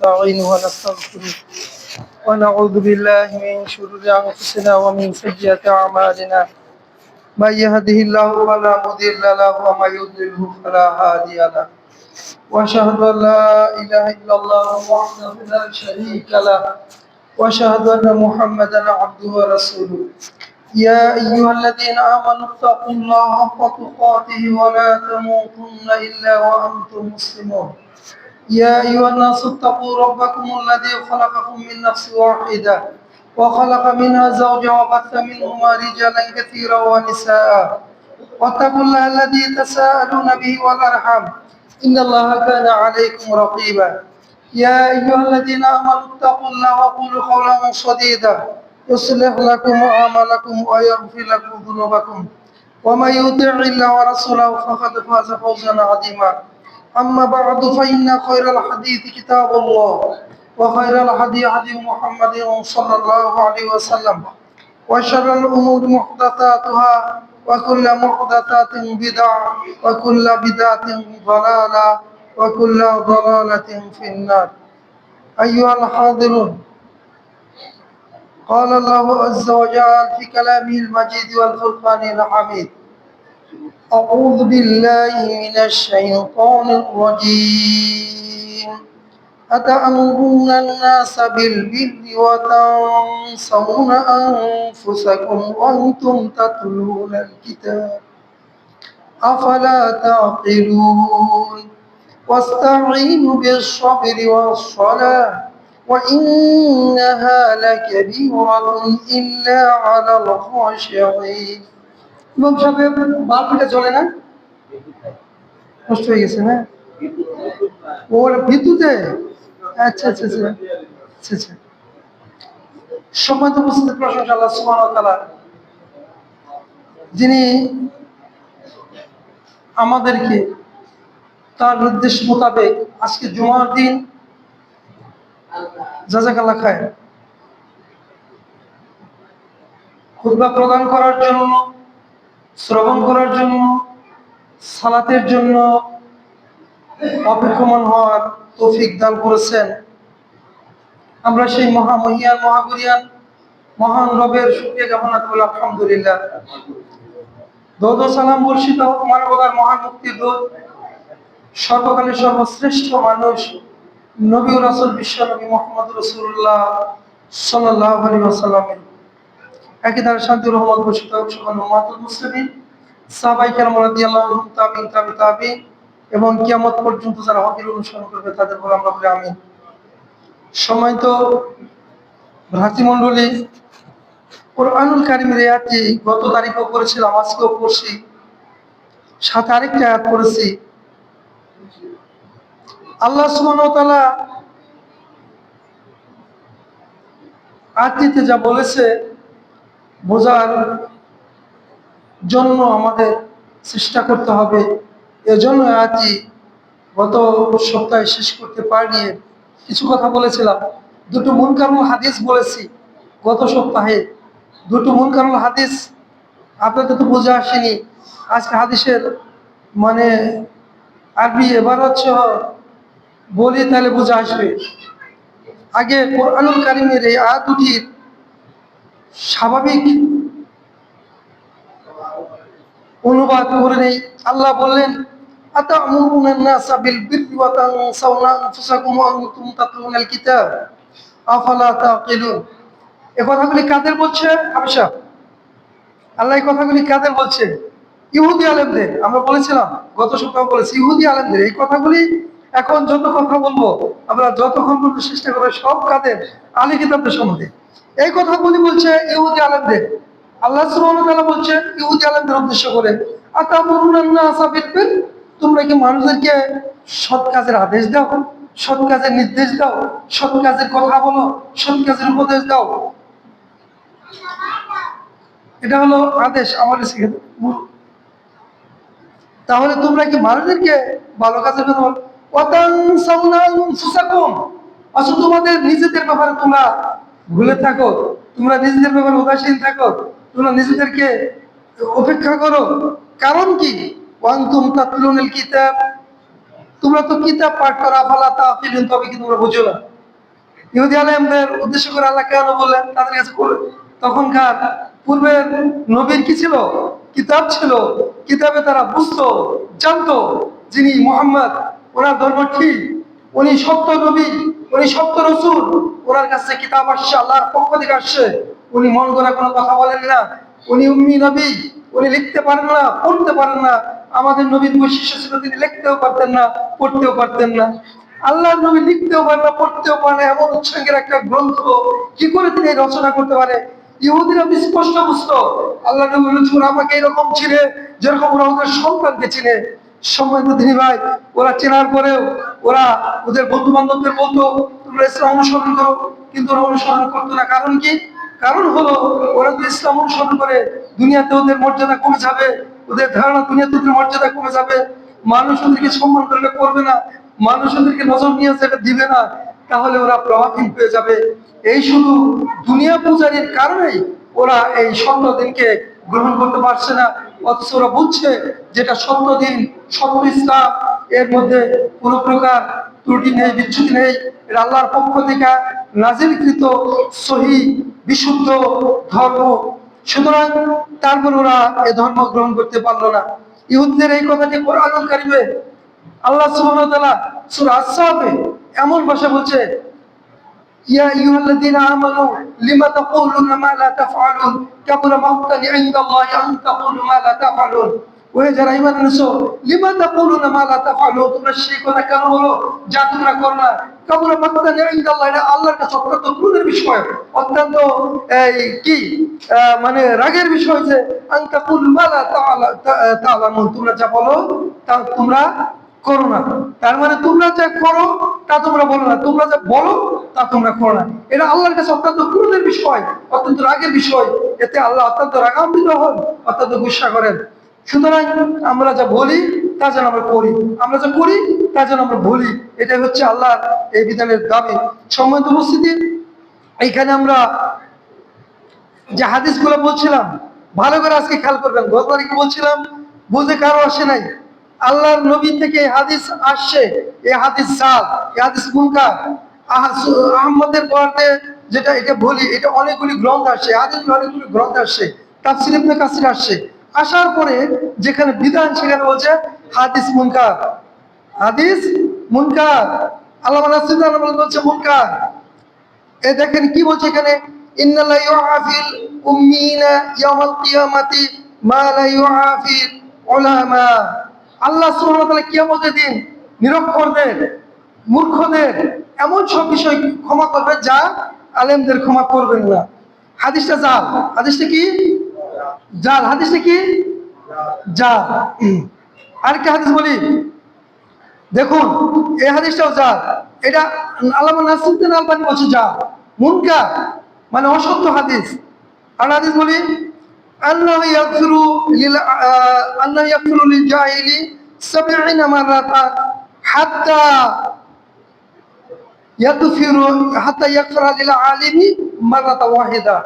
نستعينه ونستغفره ونعوذ بالله من شرور أنفسنا ومن سيئات أعمالنا من يهده الله فلا مضل له ومن يضلله فلا هادي له وأشهد أن لا إله إلا الله وحده لا شريك له وأشهد أن محمدا عبده ورسوله يا أيها الذين آمنوا اتقوا الله حق تقاته ولا تموتن إلا وأنتم مسلمون يا أيها الناس اتقوا ربكم الذي خلقكم من نفس واحدة وخلق منها زوجها وبث منهما رجالا كثيرا ونساء واتقوا الله الذي تساءلون به والأرحام إن الله كان عليكم رقيبا يا أيها الذين آمنوا اتقوا الله وقولوا قولا سديدا يصلح لكم أعمالكم ويغفر لكم ذنوبكم ومن يطع الله ورسوله فقد فاز فوزا عظيما أما بعد فإن خير الحديث كتاب الله وخير الهدي هدي محمد صلى الله عليه وسلم وشر الأمور محدثاتها وكل محدثات بدعة وكل بدعة ضلالة وكل ضلالة في النار أيها الحاضرون قال الله عز وجل في كلامه المجيد والفرقان الحميد أعوذ بالله من الشيطان الرجيم أتأمرون الناس بالبر وتنسون أنفسكم وأنتم تتلون الكتاب أفلا تعقلون واستعينوا بالصبر والصلاة وإنها لكبيرة إلا على الخاشعين ইমাম সাহেব বাল্বটা জ্বলে না নষ্ট হয়ে গেছে না ওর বিদ্যুতে আচ্ছা আচ্ছা আচ্ছা আচ্ছা আচ্ছা সম্মানিত উপস্থিত প্রশংসা আল্লাহ সুবহানাহু ওয়া তাআলা যিনি আমাদেরকে তার নির্দেশ মোতাবেক আজকে জুমার দিন জাযাকাল্লাহ খায়ের খুতবা প্রদান করার জন্য শ্রবণ করার জন্য সালাতের জন্য অপেক্ষমান হওয়ার তৌফিক দান করেছেন। আমরা সেই মহামহিয়ান মহাগুরিয়ান মহান রবের শুকরিয়া জ্ঞাপন করি আলহামদুলিল্লাহ। দরুদ ও সালাম বর্ষিত হোক মানবতার মহান মুক্তির দূত সর্বকালের সর্বশ্রেষ্ঠ মানুষ নবী ও রাসূল বিশ্ব নবী মুহাম্মদ রাসূলুল্লাহ সাল্লাল্লাহু আলাইহি ওয়াসাল্লামের একই দ্বারা শান্তি ও রহমত বর্ষিত হোক সকল উম্মাতুল মুসলিমিন সাহাবায়ে কেরাম রাদিয়াল্লাহু আনহুম তাবিঈন তাবিঈন এবং কিয়ামত পর্যন্ত যারা হকের অনুসরণ করবে তাদের উপর আমরা বলি আমিন। সম্মানিত ভ্রাতৃমণ্ডলী, কোরআনুল কারীমের আয়াতটি গত তারিখেও পড়েছিলাম, আজকেও পড়ছি, সাথে আরেকটা আয়াত পড়েছি। আল্লাহ সুবহানাহু ওয়া তাআলা আয়াতটিতে যা বলেছে বোঝার জন্য আমাদের চেষ্টা করতে হবে। এজন্য আয়াতটি গত সপ্তাহে শেষ করতে পারিনি। কিছু কথা বলেছিলাম, দুটো মুনকারুল হাদিস বলেছি গত সপ্তাহে। দুটো মুনকারুল হাদিস আপনাদের তো বোঝা আসেনি। আজকে হাদিসের মানে আরবি এবারত সহ বলি তাহলে বোঝা আসবে। আগে কোরআনুল কারীমের এই আয়াত দুটির স্বাভাবিক অনুবাদ করে নেই। আল্লাহ বললেন আতা'মুরুনা আন-নাসা বিল বিররি ওয়া তানসাউনা আনফুসাকুম ওয়া আনতুম তাতলুনাল কিতাব আফালা তা'কিলুন। এই কথাগুলি কাদের বলছে? হাবশা। আল্লাহ এই কথাগুলি কাদের বলছে? ইহুদি আলেমদের। আমরা বলেছিলাম গত সপ্তাহে বলেছি ইহুদি আলেমদের। এই কথাগুলি এখন যত কথা বলবো আমরা যতক্ষণ পর্যন্ত চেষ্টা করবো সব কাদের? আহলে কিতাবদের সম্বন্ধে। এই কথাগুলি বলছে ইহুদি আলেমদের। আল্লাহ সুবহানাহু ওয়া তাআলা বলছেন ইহুদি আলেমদের উদ্দেশ্য করে আতা'মুরুনা আন-নাসা বিল বির, তোমরা কি মানুষদেরকে সৎ কাজের আদেশ দাও, সৎ কাজের নির্দেশ দাও, সৎ কাজের কথা বলো, সৎ কাজের উপদেশ দাও। এটা হলো আদেশ আমাদের শিখে। তাহলে তোমরা কি মানুষদেরকে ভালো কাজের কথা বলো? ওয়া তানসাউনা আনফুসাকুম, অথচ তোমাদের নিজেদের ব্যাপারে তোমরা ভুলে থাকো, তোমরা নিজেদের ব্যাপারে উদাসীন থাকো, তোমরা নিজেদেরকে উপেক্ষা করো। কারণ কি? ওয়া আনতুম তাতলুনাল কিতাব, তোমরা তো কিতাব পাঠ করো, আফালা তা'কিলুন, তবে কি তোমরা বুঝো না? ইহুদি আলেমদের উদ্দেশ্য করে আল্লাহ কেন বললেন তাদের কাছে? তখনকার পূর্বের নবীর কি ছিল? কিতাব ছিল। কিতাবে তারা বুঝতো, জানতো যিনি মুহাম্মদ, ওনার ধর্ম ঠিক, উনি সত্য নবী, উনি সত্য রসুল, ওনার কাছে কিতাব আসছে, আল্লাহর পক্ষ থেকে আসছে, উনি মন গড়া কোনো কথা বলেন না, উনি উম্মি নবী, উনি লিখতে পারেন না, পড়তে পারেন না। আমাদের নবীর বৈশিষ্ট্য ছিল তিনি লিখতেও পারতেন না, পড়তেও পারতেন না। আল্লাহর নবী লিখতেও পারে না, পড়তেও পারে না, এমন উচ্চাঙ্গের একটা গ্রন্থ কি করে তিনি রচনা করতে পারে? ইহুদিরা স্পষ্ট বুঝতো আল্লাহ নবী বলেছেন আমাকে এরকম চিনে যেরকম ওরা ওদের সন্তানকে চিনে। সময় তো তিনি ভাই, ওরা চেনার পরেও ওরা ওদের বন্ধু বান্ধবদের বলতো তোমরা ইসলাম অনুসরণ করো, কিন্তু ওরা অনুসরণ করতো না। কারণ কি? কারণ হলো ওরা যদি ইসলাম অনুসরণ করে দুনিয়াতে ওদের মর্যাদা কমে যাবে, ওদের ধারণা দুনিয়াতে ওদের মর্যাদা কমে যাবে, মানুষ ওদেরকে সম্মান করবে না, মানুষ ওদেরকে নজর নিয়ে যেটা দিবে না, তাহলে ওরা প্রভাবহীন হয়ে যাবে। এই শুধু দুনিয়া পূজারির কারণেই ওরা এই সত্য দিনকে গ্রহণ করতে পারছে না। অথচ ওরা বুঝছে যেটা সত্য দিন, সত্য ইসলাম, এর মধ্যে কোনো প্রকার ত্রুটি নেই, বিচ্যুতি নেই, এটা আল্লাহর পক্ষ থেকে নাজিলকৃত সহি বিশুদ্ধ ধর্ম। সুতরাং তারপর ওরা এ ধর্ম গ্রহণ করতে পারলো না। ইহুদদের এই কথাটি কোরআনুল কারীমে আল্লাহ সুবহানাহু ওয়া তাআলা সূরা আস-সাফে এমন ভাষা বলছে, ইয়া আইয়ুহাল্লাযীনা আমানু লিমা তাকুলুনা মা লা তাফআলুন কাবুরা মাকতান ইনদাল্লাহি আন তাকুলু মা লা তাফআলুন। ওহে যারা ঈমান এনেছো, লিমা তাকুলুনা মা লা তাফআলুন, তোমরা সেই কথা কেন বলো যা তোমরা করো না? কাবুরা মাকতান ইনদাল্লাহি, এটা আল্লাহর কাছে অত্যন্ত ক্রোধের বিষয়, অত্যন্ত এই কি মানে রাগের বিষয় যে আন তাকুলু মা লা তা'লামুন, তোমরা যা বলো তা তোমরা করো না। তার মানে তোমরা যা করো তা তোমরা বলো না, তোমরা যা বলো তা তোমরা করো না। এটা আল্লাহর কাছে অত্যন্ত ক্রোধের বিষয়, অত্যন্ত রাগের বিষয়। এতে আল্লাহ অত্যন্ত রাগান্বিত হন, অত্যন্ত গুসা করেন। সুতরাং আমরা যা বলি তা যেন আমরা করি, আমরা যা করি তা যেন আমরা বলি, এটাই হচ্ছে আল্লাহর এই বিধানের দাবি। সম্মানিত উপস্থিতি, এইখানে আমরা যে হাদিসগুলো বলছিলাম ভালো করে আজকে খেয়াল করবেন। গতবার কি বলছিলাম বুঝে কারো আসে নাই, আল্লাহর নবী থেকে এই হাদিস আসছে, এই হাদিস জাল, এই হাদিস মুনকার। আহমদের বরাতে যেটা এটা বলি, এটা অনেকগুলি গ্রন্থ আসছে, হাদিসগুলো অনেকগুলি গ্রন্থ আসছে, তাফসীর ইবনে কাসির আসছে। আসার পরে যেখানে বিধান সেখানে বলছে হাদিস মুনকার, হাদিস মুনকার। আল্লামা নাসিরুদ্দিন বলছে মুনকার। এই দেখেন কি বলছে এখানে, ইন্নাল্লাহ ইউআফিল উম্মিনা ইয়াউমাল কিয়ামাতি মা লা ইউআফিল উলামা। আল্লাহ সুবহানাহু ওয়া তাআলা কিয়ামতের দিন নিরক্ষরদের, মূর্খদের এমন সব বিষয় ক্ষমা করবে যা আলেমদের ক্ষমা করবেন না। হাদিসটা জাল, হাদিসটা কি জাল, হাদিসটা কি জাল। আরেকটা হাদিস বলি, দেখুন এই হাদিসটাও জাল, এটা আল্লামা নাসিরুদ্দিন আলবানী বলছে জাল, মুনকার মানে অসত্য হাদিস। আর হাদিস বলি, আল্লাহু ইয়াগফিরু লিল জাহিলি 70 মাররাতান হাত্তা ইয়াগফিরা লিল আলিমি মাররাতা ওয়াহিদা।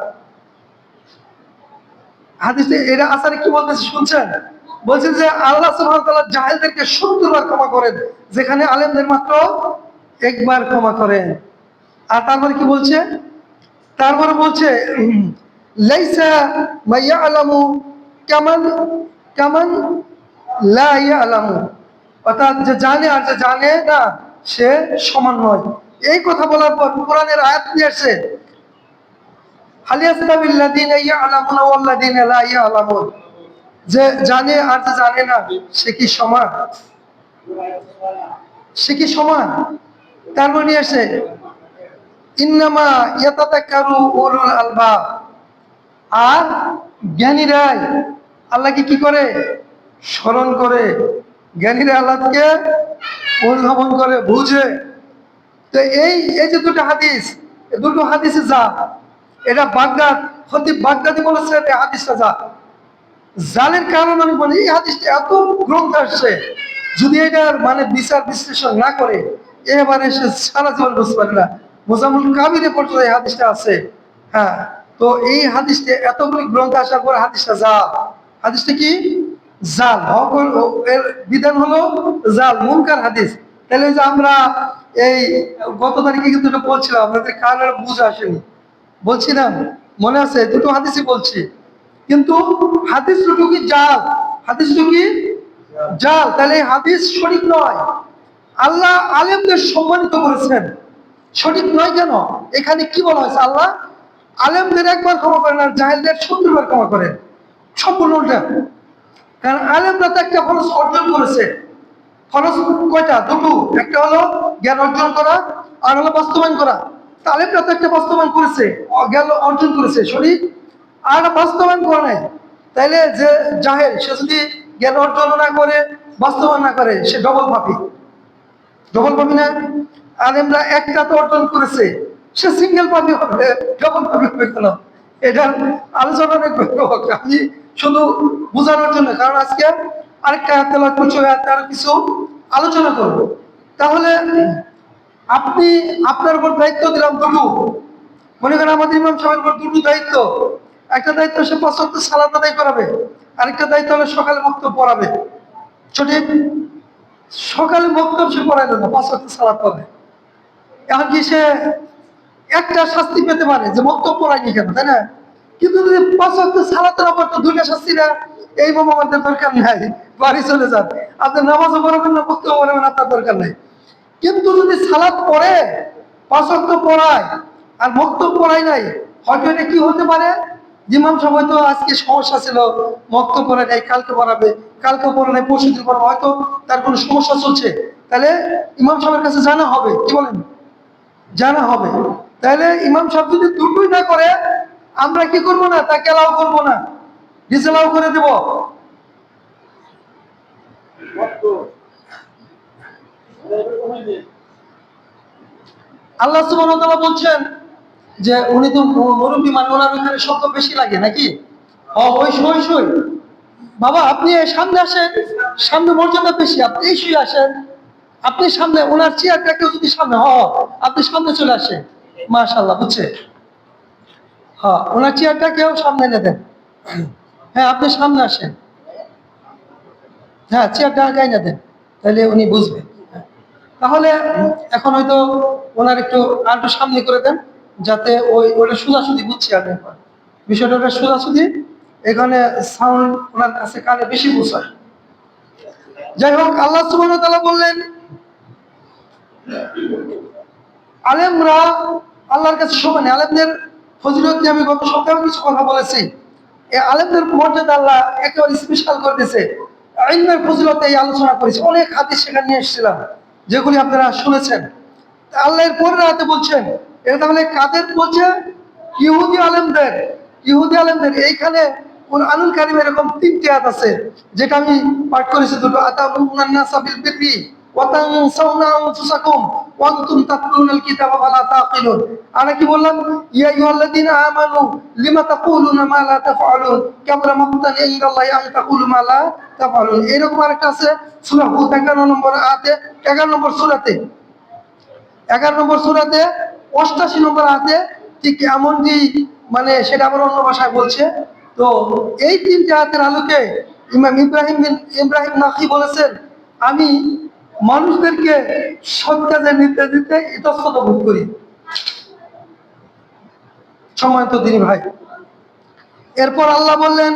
হাদিসে এরা আসলে কি বলতেছে শুনছেন? বলছে যে আল্লাহ সুবহানাহু ওয়া তাআলা জাহেলদেরকে 70 বার ক্ষমা করেন, যেখানে আলেমদের মাত্র একবার ক্ষমা করেন। আর তারপরে কি বলছে? তারপরে বলছে লাইসা মা ইয়ালামু কামান কামান লা ইয়ালামু, অর্থাৎ যে জানে আর যে জানে না সে সমান নয়। এই কথা বলার পর কোরআনের আয়াত নিয়ে আসছে, হাল ইয়াস্তাবিল্লাযীনা ইয়ালামুনা ওয়াল্লাযীনা লা ইয়ালামুন, যে জানে আর যে জানে না সে কি সমান? সে কি সমান? তারপর নিয়ে আসে ইন্নামা ইয়াতাযাক্কারু উলুল আলবাব, আর জ্ঞানীরাই আল্লাহকে কি করে? স্মরণ করে। জ্ঞানীরা আল্লাহকে অনুধাবন করে, বুঝে। তো এই এই যে দুটো হাদিস, দুটো হাদিসে যা, এটা বাগদাদ খতিব বাগদাদি বলেছে এই হাদিসটা যা। জালের কারণ আমি বলি, এই হাদিসটা এত গ্রন্থ আসছে, যদি এটার মানে বিচার বিশ্লেষণ না করে এবারে সে সারা জীবন বুঝতে পারে না। মোজামুল কাবিরে পর্যন্ত এই হাদিসটা আছে। হ্যাঁ, তো এই হাদিসটা এতগুলি গ্রন্থ আসার পর হাদিসটা জাল। হাদিসটা কি জাল, এর বিধান হলো জাল, মুনকার হাদিস। তাহলে যে আমরা এই গত তারিখে কিন্তু এটা বলছিলাম, আপনাদের কানের বুঝ আসেনি, বলছিলাম মনে আছে, দুটো হাদিসই বলছি, কিন্তু হাদিস দুটো কি জাল, হাদিস দুটো কি জাল, তাহলে এই হাদিস সঠিক নয়। আল্লাহ আলেমদের সম্মানিত করেছেন, সঠিক নয় কেন? এখানে কি বলা হয়েছে? আল্লাহ আলেমদের একবার ক্ষমা করেন আর জাহেলদের 70 বার ক্ষমা করেন, সম্পূর্ণ উল্টা। কারণ আলেমরা তো একটা ফরজ অর্জন করেছে। ফরজ কয়টা? দুটো, একটা হলো জ্ঞান অর্জন করা, আর হলো বাস্তবায়ন করা। তা আলেমরা তো একটা বাস্তবায়ন করেছে, জ্ঞান অর্জন করেছে সঠিক, আর বাস্তবায়ন করে নাই। তাইলে যে জাহেল, সে যদি জ্ঞান অর্জন না করে, বাস্তবায়ন না করে, সে ডবল পাপী। ডবল পাবি না? আলেমরা একটা তো অর্জন করেছে, সে সিঙ্গেল পাবি হবে, ডবল পাবি হবে কেন? এটার আলোচনা অনেক ব্যাপক। আমি শুধু বোঝানোর জন্য, কারণ আজকে আরেকটা তেলাওয়াত করছি, আরো কিছু আলোচনা করব। তাহলে আপনি, আপনার উপর দায়িত্ব দিলাম দুটো। মনে করেন আমাদের ইমাম সাহেবের উপর দুটো দায়িত্ব। একটা দায়িত্ব সে 5 ওয়াক্ত সালাত আদায় করাবে, আরেকটা দায়িত্ব হলো সকালে বক্তব্য পড়াবে। সঠিক? সকালে বক্তব্য সে পড়াইলো না, 5 ওয়াক্ত সালাত পড়ে। এখন কি সে একটা শাস্তি পেতে পারে যে বক্তব্য পড়ায়নি কেন, তাই না? কিন্তু যদি 5 ওয়াক্ত সালাত না পড়তো, দুইটা শাস্তি না, এই মামা আমাদের দরকার নাই, বাড়ি চলে যান, আপনি নামাজও পড়াবেন না, বক্তব্য পড়াবেন, আপনার দরকার নাই। কিন্তু যদি সালাত পড়ে, 5 ওয়াক্ত পড়ায়, আর বক্তব্য পড়ায় নাই, হয়তো এটা কি হতে পারে? ইমাম সাহেব হয়তো আজকে সমস্যা ছিল, বক্তব্য পড়ে নাই, কালকে পড়াবে, কালকে পড়ে নাই, পরশু দিন পড়াবে, হয়তো তার কোনো সমস্যা চলছে। তাহলে ইমাম সাহেবের কাছে জানা হবে, কি বলেন? জানা হবে। তাহলে ইমাম সাহেব যদি দুটোই না করে, আমরা কি করব না? তাকে অ্যালাউ করবো না, ডিসঅ্যালাউ করে দেব। আল্লাহ সুবহানাহু ওয়া তাআলা বলছেন যে উনি তো মুরব্বী, মানে ওনার ওইখানে শব্দ বেশি লাগে নাকি? ওই সই সই, বাবা আপনি সামনে আসেন, সামনে মর্যাদা বেশি, আপনি এই শুয়ে আসেন, আপনি সামনে, ওনার চেয়ারটা কেউ যদি সামনে আপনি সামনে চলে আসেন, মাশাআল্লাহ, বুঝছে? হ্যাঁ, ওনার চেয়ারটা কেউ সামনে এনে দেন। হ্যাঁ, আপনি সামনে আসেন, হ্যাঁ চেয়ারটা আগে এনে দেন, তাহলে উনি বুঝবে। তাহলে এখন হয়তো ওনার একটু আর একটু সামনে করে দেন, যাতে ওটা সোজাসুজি বুঝছি আমি এখন, বিষয়টা ওটা সোজাসুজি, এখানে সাউন্ড ওনার কাছে কানে বেশি পৌঁছায়। যাই হোক, আল্লাহ সুবহানাহু ওয়া তাআলা বললেন আলেমরা আল্লাহর কাছে সমান। আলেমদের ফজিলত নিয়ে আমি গত সপ্তাহে কিছু কথা বলেছি। এই আলেমদের মর্যাদা আল্লাহ একেবারে স্পেশাল করে দিয়েছে। ইলমের ফজিলতে এই আলোচনা করেছি, অনেক হাদিস সেখানে নিয়ে এসেছিলাম, যেগুলি আপনারা শুনেছেন। আল্লাহ এর পরের আয়াতে বলছেন, এটা তাহলে কাদের বলছে? ইহুদি আলেমদের। ইহুদি আলেমদের। এইখানে কুরআনুল কারীমে এরকম 3টি আয়াত আছে, যেটা আমি পাঠ করেছি দুটো। আতামুরুনান নাসা বিল বিররি ওয়া তানসাউনা আনফুসাকুম ওয়া আনতুম তাতলুনাল কিতাবা ফালা তাকিলুন। আমরা কি বললাম? ইয়া আইয়ুহাল্লাযীনা আমানু লিমা তাকুলুনা মা লা তাফআলুন কাবুরা মাকতান ইনদাল্লাহি আন তাকুলু মা লা তাফআলুন। এরকম আরেকটা আছে সূরা হুদ 11 নম্বর আয়াতে, 11 নম্বর সূরাতে, 11 নম্বর সূরাতে 88 নম্বর আয়াতে ঠিক এমনটি, মানে সেটা আবার অন্য ভাষায় বলছে। তো এই 3টি আয়াতের আলোকে ইমাম ইব্রাহিম নাখি বলেছেন, আমি মানুষদেরকে সৎ কাজে নির্দেশ দিতে ইতস্তত বোধ করি। সম্মানিত দিনী ভাই, এরপর আল্লাহ বললেন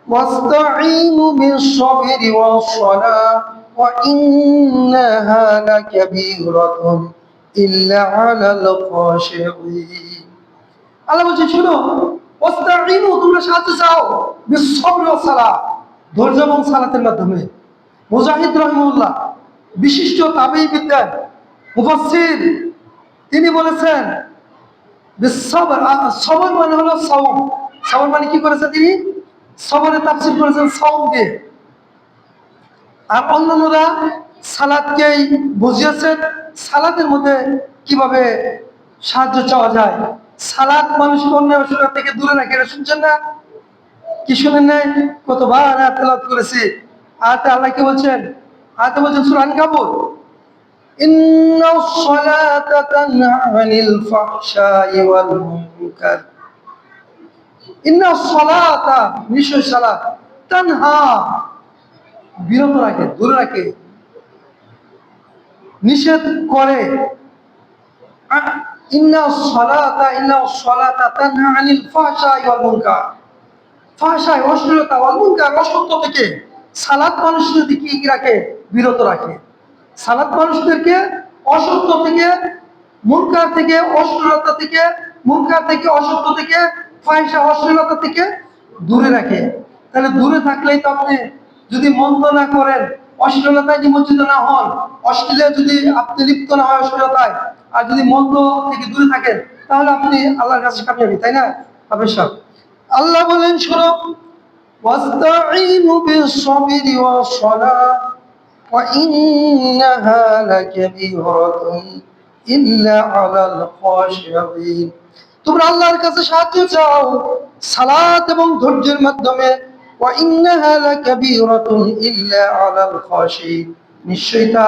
واستعينوا بالصبر والصلاة وإنها لكبيرة إلا على الخاشعين। আল্লাহ বলছে শুনো, ওয়াস্তাঈনু, তোমরা সাহায্য চাও, বিসসবরি ওয়াস সালাহ, ধৈর্য এবং সালাতের মাধ্যমে। মুজাহিদ রাহিমাহুল্লাহ, বিশিষ্ট তাবেঈ বিদ্যান মুফাসসির, তিনি বলেছেন বিসসবর, সবর মানে হলো সাওম। সবর মানে কি করেছে তিনি? সবরের তাফসীর করেছেন সাওম দিয়ে। আর অন্যান্যরা সালাতকেই বুঝিয়েছেন সালাতের মধ্যে কিভাবে সাহায্য চাওয়া যায়। সালাত মানুষকে অন্য অসুবিধা থেকে দূরে রাখে, এটা শুনছেন না? কি শুনেন নাই? কতবার আয়াত তেলাওয়াত করেছি। আয়াতে আল্লাহ কি বলছেন? আয়াতে বলছেন সূরা আনকাবুত, ইন্নাস সালাতা তানহা আনিল ফাহশাই ওয়াল মুনকার। ইন্নাস সালাতা, নিশ্চয় সালাত, তানহা, বিরত রাখে, দূরে রাখে, নিষেধ করে। ইন্না সলাতা তানহা আনিল ফাহশাই ওয়াল মুনকার, ফাহশাই অশ্লীলতা ওয়াল মুনকার অসত্য থেকে সালাত মানুষদেরকে কি রাখে? বিরত রাখে। সালাত মানুষদেরকে অসত্য থেকে, মুনকার থেকে, অশ্লীলতা থেকে, মুনকার থেকে, অসত্য থেকে, ফাহশা অশ্লীলতা থেকে দূরে রাখে। তাহলে দূরে থাকলেই তো আপনি যদি মন্দ না করেন, অশ্লীলতায় নিমজ্জিত না হন, অশ্লীলে যদি আপনি লিপ্ত না হয় অশ্লীলতায়, আর যদি মন্দ থেকে দূরে থাকেন, তাহলে আপনি আল্লাহর কাছে কামিয়াবি, তাই না? অবশ্যই আল্লাহ বলেন, শোনো, ওয়াস্তাঈনু বিস-সাবরি ওয়াস-সালাহ ওয়া ইন্নাহা লাকাবীরাতুন ইল্লা আলাল খাশিঈন। তোমরা আল্লাহর কাছে সাহায্য চাও সালাত এবং ধৈর্যের মাধ্যমে। ওয়া ইন্নাহা লাকাবীরাতুন ইল্লা আলাল খাশিঈন, নিশ্চয়ই তা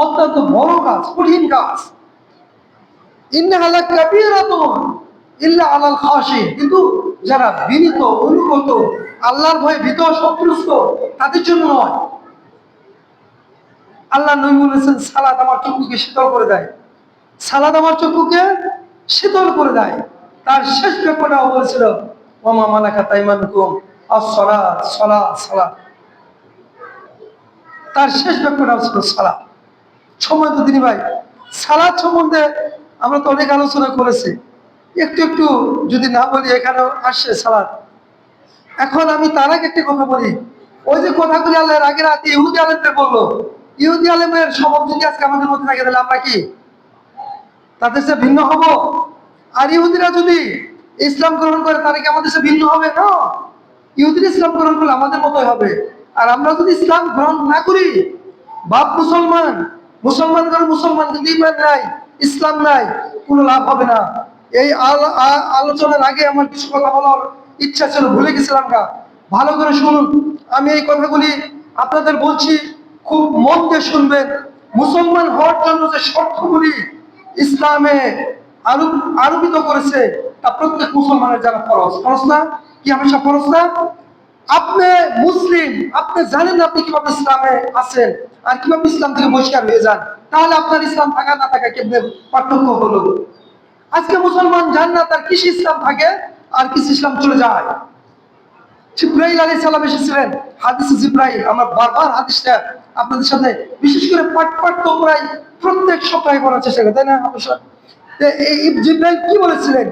অত্যন্ত বড় কাজ, কঠিন কাজ। ইন্নাহা লাকাবীরাতুন ইল্লা আলাল খাশিঈন, কিন্তু যারা বিনীত, অনুগত, আল্লাহর ভয়ে ভীত, সন্ত্রস্ত, তাদের জন্য নয়। আল্লাহ নবী বলেছেন, সালাত আমার চক্ষুকে শীতল করে দেয়, সালাত আমার চক্ষুকে শীতল করে দেয়। তার শেষ ব্যাপারটাও বলেছিল, ওমা মালাকাত আইমানুকুম আস-সালাত, সালাত, সালাত। তার শেষ ব্যাপারটাও ছিল সালাত। সময় তো তিনি ভাই, সালাত সম্বন্ধে আমরা তো অনেক আলোচনা করেছি, একটু একটু যদি না বলি, এখানেও আসছে সালাত। এখন আমি তার আগে একটা কথা বলি, ওই যে কথাগুলি আল্লাহর আগের রাতে ইহুদি আলেমদের বললো, ইহুদি আলেমের স্বভাব যদি আজকে আমাদের মধ্যে থাকে, তাহলে আমরা কি তাদের সে ভিন্ন হব? আর ইহুদিরা যদি ইসলাম গ্রহণ করে, তারা কি আমাদের সে ভিন্ন হবে? না, ইহুদিরা ইসলাম গ্রহণ করলে আমাদের মতোই হবে। আর আমরা যদি ইসলাম গ্রহণ না করি, বাপ মুসলমান, মুসলমান করে মুসলমান, কিন্তু ইমান নাই, ইসলাম নাই, কোনো লাভ হবে না। এই আলোচনার আগে আমার কিছু কথা বলার ইচ্ছা ছিল, ভুলে গেছিলাম না। ভালো করে শুনুন, আমি এই কথাগুলি আপনাদের বলছি, খুব মন দিয়ে শুনবেন। মুসলমান হওয়ার জন্য যে শর্তগুলি ইসলামে আরোপিত করেছে, তা প্রত্যেক মুসলমানের যারা ফরজ, ফরজ না? কি হামেশা ফরজ না? আপনি মুসলিম, আপনি জানেন না আপনি কিভাবে ইসলামে আছেন, আর কিভাবে ইসলাম থেকে বহিষ্কার হয়ে যান, তাহলে আপনার ইসলাম থাকা না থাকা কেমনে পার্থক্য হলো? আজকে মুসলমান জান না তার কিসে ইসলাম থাকে আর কিসে ইসলাম চলে যায়। জিব্রাইল আলাইহিস সালাম এসেছিলেন, হাদিসে জিব্রাইল, আমরা বারবার হাদিসটা আপনাদের সাথে বিশেষ করে পাঠ তো প্রায় প্রত্যেক সপ্তাহে করার চেষ্টা করি, তাই না? অবশ্যই এই জিব্রাইল কি বলেছিলেন?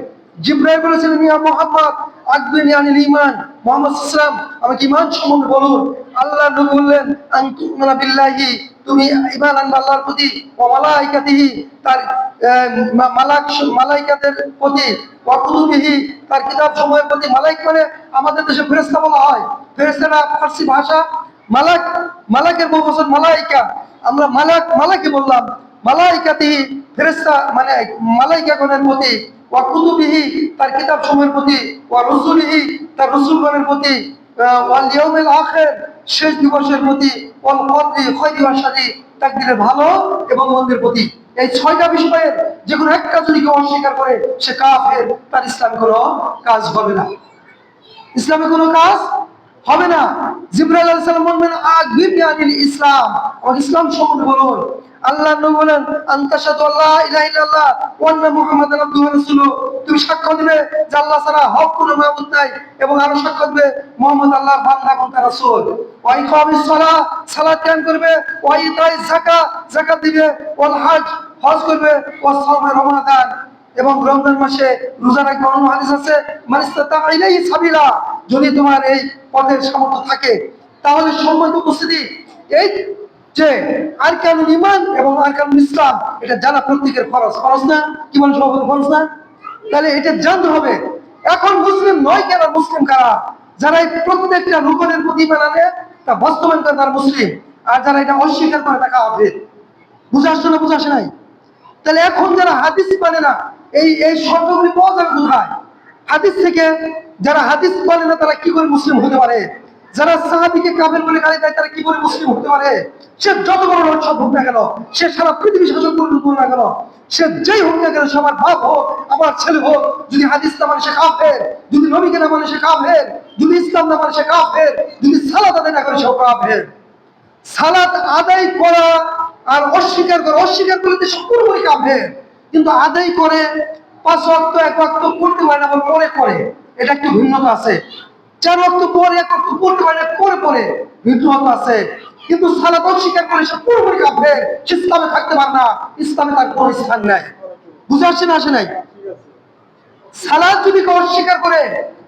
জিব্রাইল বলেছিলেন, ইয়া মুহাম্মদ আকবিরনি আনিল ঈমান, মুহাম্মদ সাল্লাল্লাহু আলাইহি ওয়াসাল্লাম আমাকে ঈমান সম্বন্ধে বলুন। আল্লাহ নবী বললেন, আনতুমিনা বিল্লাহি, তুমি ঈমান আনবে আল্লাহর প্রতি, ওয়া মালাইকাতিহি, তার মালাইকাদের প্রতি, ওয়া কুতুবিহি, তার কিতাব সমূহের প্রতি। মালাইক মানে আমাদের দেশে ফেরেশতা বলা হয়, ফেরেশতারা ফার্সি ভাষা, মালাক, মালাকের বহু বচন মালাইকা, আমরা মালাকে বললাম। মালাইকাতিহি, ফেরেশতা মানে মালাইকাগণের প্রতি, ওয়া কুতুবিহি, তার কিতাব সমূহের প্রতি, ওয়া রুসুলিহি, তার রাসূলগণের প্রতি, ওয়াল ইয়াউমিল আখির, শেষ দিবসের প্রতি, ওয়াল কদরি খায়রি ওয়া শাররি, তাকদীরের ভালো এবং মন্দের প্রতি। এই ছয়টা বিষয়ের যে কোনো একটা যদি কেউ অস্বীকার করে, সে কাফের, তার ইসলামে কোনো কাজ হবে না, ইসলামে কোনো কাজ হবে না। জিবরাইল আলাইহিস সালাম বলবেন, আকবিরনি আনিল ইসলাম, আমাকে ইসলাম সম্বন্ধে বলুন। আল্লাহ নবী বলেন, আনতাশহাদু আল্লা ইলাহা ইল্লাল্লাহ ওয়া আন্না মুহাম্মাদান আবদুহু ওয়া রাসূলুহু, তুমি সাক্ষ্য দিবে যে আল্লাহ ছাড়া হক কোনো মাবুদ নাই, এবং আরো সাক্ষ্য দিবে মুহাম্মদ আল্লাহর বান্দা এবং তার রাসূল। ওয়া ইকামিস সালাহ, সালাত কায়েম করবে, ওয়া ইতাইজ যাকাত, যাকাত দিবে, ওয়াল হজ, হজ করবে, ওয়া সাওমে রমাদান, এবং রমজান মাসে রোজা রাখবে। অন্য হাদিস আছে, মান ইসতাতা ইলাইহি সাবিলা, যদি তোমার এই পথের সামর্থ্য থাকে। তাহলে সম্মানিত উপস্থিতি, এই যে আরকানুল ঈমান এবং আরকানুল ইসলাম, এটা জানা প্রত্যেকের ফরজ, ফরজ না? কি বলেন সবাই, ফরজ না? তাহলে এটা জানতে হবে। এখন মুসলিম নয় কেন, মুসলিম কারা? যারা এই প্রত্যেকটা রুকনের প্রতি ঈমান আনে, তা বাস্তবায়ন করে, তারা মুসলিম। আর যারা এটা অস্বীকার করে, তা কাফের। বুঝে আসছে না? বুঝে আসে নাই? তাহলে এখন যারা হাদিস মানে না, এই শব্দগুলি পাওয়া যাবে কোথায়? হাদিস থেকে। যারা হাদিস মানে না, তারা কি করে মুসলিম হতে পারে? যারা সাহাবীকে কাফের বলে গালি দেয়, তারা কি করে মুসলিম হতে পারে? সে যত বড় লজ্জা হোক না কেন, সে সারা পৃথিবী শাসন করুক না কেন, সে যেই হোক না কেন, সবার বাপ হোক, আমার ছেলে হোক, যদি হাদিস না মানে সে কাফের, যদি নবীকে না মানে সে কাফের, যদি ইসলাম না মানে সে কাফের, যদি সালাত আদায় না করে সে কাফের। সালাত আদায় করা আর অস্বীকার করলে সে পুরোপুরি কাফের। কিন্তু আদায় করে 5 ওয়াক্ত 1 ওয়াক্ত পড়তে পারে না, আবার পরে করে, এটা একটু ভিন্নতা আছে। 4 ওয়াক্ত পরে 1 ওয়াক্ত পড়তে পারে না, পরে ভিন্নতা আছে। কিন্তু সালাত অস্বীকার করে সে পুরোপুরি কাফের, সে ইসলামে থাকতে পারে না, ইসলামে তার কোনো স্থান নাই। বুঝে আসছে না আসে নাই? সালাত যদি কেউ অস্বীকার করে,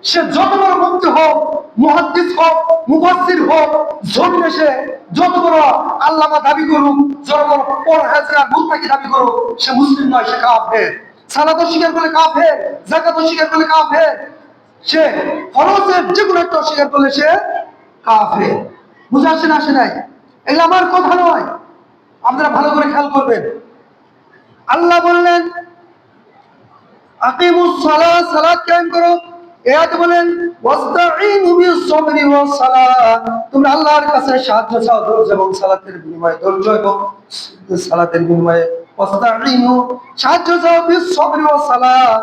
সে যত বড় মুফতি হোক, মুহাদ্দিস হোক, মুফাসসির হোক, জমিনে সে যত বড় আল্লামা দাবি করুক, যত বড় পরহেজগার মুত্তাকি দাবি করুক, সে মুসলিম নয়, সে কাফের। সালাত অস্বীকার করলে কাফের, যাকাত অস্বীকার করলে কাফের, সে ফরজের যে কোনো একটা অস্বীকার করলে সে কাফের। বুঝে আসে না আসে নাই? এগুলো আমার কথা নয়, আপনারা ভালো করে খেয়াল করবেন। আল্লাহ বললেন আকিমুস সালাত, সালাত কায়েম করো। এতে বলেন ওয়াস্তাঈনু বিস-সাবরি ওয়াস-সালাত, তোমরা আল্লাহর কাছে সাহায্য চাও ধৈর্য এবং সালাতের বিনিময়ে, ধৈর্য এবং সালাতের বিনিময়ে। ওয়াস্তাঈনু, সাহায্য চাও বিস-সাবরি ওয়াস-সালাত,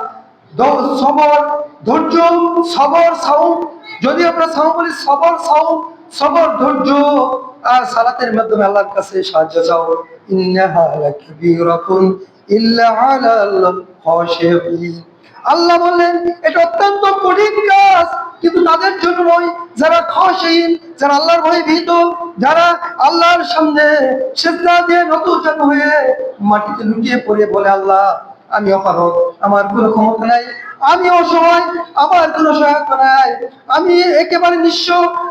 সবর, ধৈর্য, সবর, সাওম। যদি আমরা সাওম বলি, সবর, সাওম, সবর, ধৈর্য আর সালাতের মাধ্যমে আল্লাহর কাছে সাহায্য চাও। ইন্নাহা লাকাবীরাতুন ইল্লা আলাল খাশিঈন, আল্লাহ বললেন এটা অত্যন্ত কঠিন কাজ, কিন্তু তাদের জন্য নয় যারা খাশিঈন, যারা আল্লাহর ভয়ে ভীত, যারা আল্লাহর সামনে সিজদা দিয়ে নতজানু হয়ে মাটিতে লুটিয়ে পড়ে বলে আল্লাহ আমি অপারগ, আমার কোনো ক্ষমতা নাই, আমি অসহায়, আমার কোনো সহায়তা নাই, আমি একেবারে নিঃস্ব,